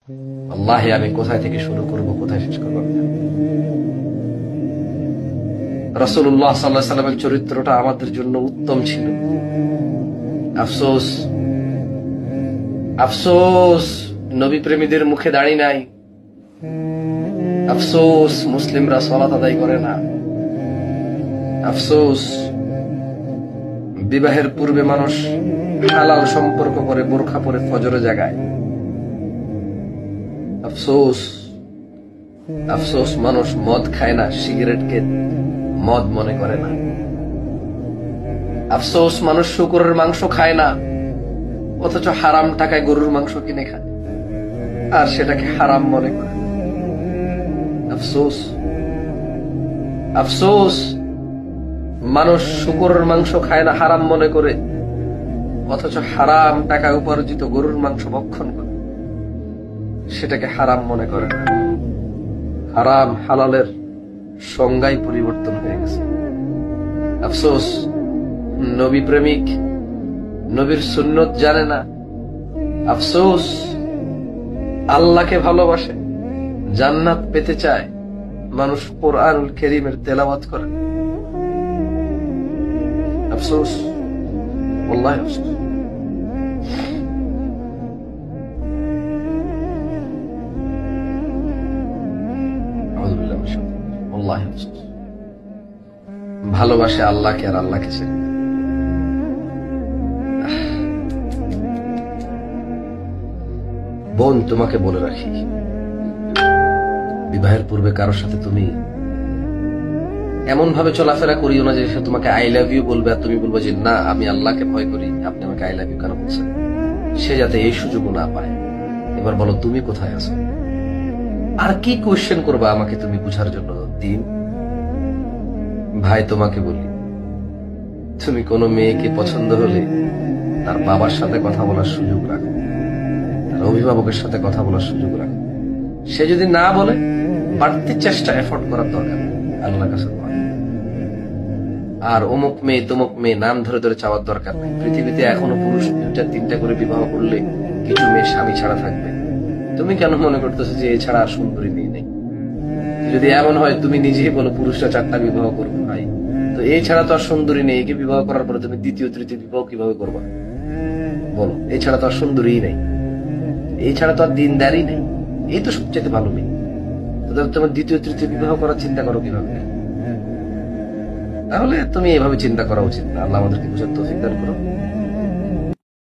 আল্লাহি আমি কোথায় থেকে শুরু করব, কোথায় শেষ করবো? রাসূলুল্লাহ সাল্লাল্লাহু আলাইহি ওয়াসাল্লামের চরিত্রটা আমাদের জন্য উত্তম ছিল। আফসোস আফসোস নবী প্রেমীদের মুখে দাড়ি নাই। আফসোস মুসলিমরা সালাত আদায় করে না। আফসোস বিবাহের পূর্বে মানুষ হালাল সম্পর্ক করে বোরখা পরে ফজরে জাগায়। আফসোস আফসোস মানুষ মদ খায় না, সিগারেটকে মদ মনে করে না। আফসোস মানুষ শুকরের মাংস খায় না, অথচ হারাম টাকায় গরুর মাংস কিনে খায় আর সেটাকে হারাম মনে করে। আফসোস আফসোস মানুষ শুকরের মাংস খায় না, হারাম মনে করে, অথচ হারাম টাকায় উপার্জিত গরুর মাংস ভক্ষণ করে সেটাকে হারাম মনে করে না। হারাম হালালের সংজ্ঞাই পরিবর্তন হয়ে গেছে। আফসোস নবী প্রেমিক নবীর সুন্নত জানে না। আফসোস আল্লাহকে ভালোবাসে, জান্নাত পেতে চায়, মানুষ কোরআনুল কারীমের তেলাওয়াত করে। আফসোস, ওয়াল্লাহি আফসোস। ওয়াল্লাহি আফসোস। ভালোবাসে আল্লাহকে আর আল্লাহকে ছেড়ে। বোন, তোমাকে বলে রাখি, বিবাহের পূর্বে কারোর সাথে তুমি এমন ভাবে চলাফেরা করিও না যে সে তোমাকে আই লাভ ইউ বলবে আর তুমি বলবে যে না, আমি আল্লাহকে ভয় করি, আপনি আমাকে আই লাভ ইউ কেন বলছেন? সে যাতে এই সুযোগও না পায়। এবার বলো, তুমি কোথায় আছো? আর কি কোয়েশ্চেন করবা আমাকে তুমি বুঝার জন্য? দিন ভাই, তোমাকে বলি, তুমি কোনো মেয়েকে পছন্দ হলে তার বাবার সাথে কথা বলার সুযোগ রাখো, তার অভিভাবকের সাথে কথা বলার সুযোগ রাখো। সে যদি না বলে, বাড়তি চেষ্টা এফোর্ট করার দরকার আল্লাহর কাছে। আর অমুক মেয়ে তমুক মেয়ে নাম ধরে ধরে চাওয়ার দরকার নেই। পৃথিবীতে এখনো পুরুষ 2-3টা করে বিবাহ করলে কিছু মেয়ে স্বামী ছাড়া থাকবে। তুমি কেন মনে করতেছো যে এছাড়া আর সুন্দরী মেয়ে নেই? যদি এমন হয়, তুমি নিজেই বলো পুরুষরা 4টা বিবাহ করবে ভাই, তো এই ছাড়া তো আর সুন্দরী নেই। একে বিবাহ করার পরে তুমি দ্বিতীয় তৃতীয় বিবাহ কিভাবে করবা? বলো, এই ছাড়া তো আর সুন্দরী নেই, এই ছাড়া তো আর দিনদারি নেই, এই তো সবচেয়ে ভালো মেয়ে। তোমার দ্বিতীয় তৃতীয় বিবাহ করার চিন্তা করো কিভাবে? তাহলে তুমি এইভাবে চিন্তা করা উচিত না। আল্লাহ আমাদেরকে বুঝার তৌফিক দান করো।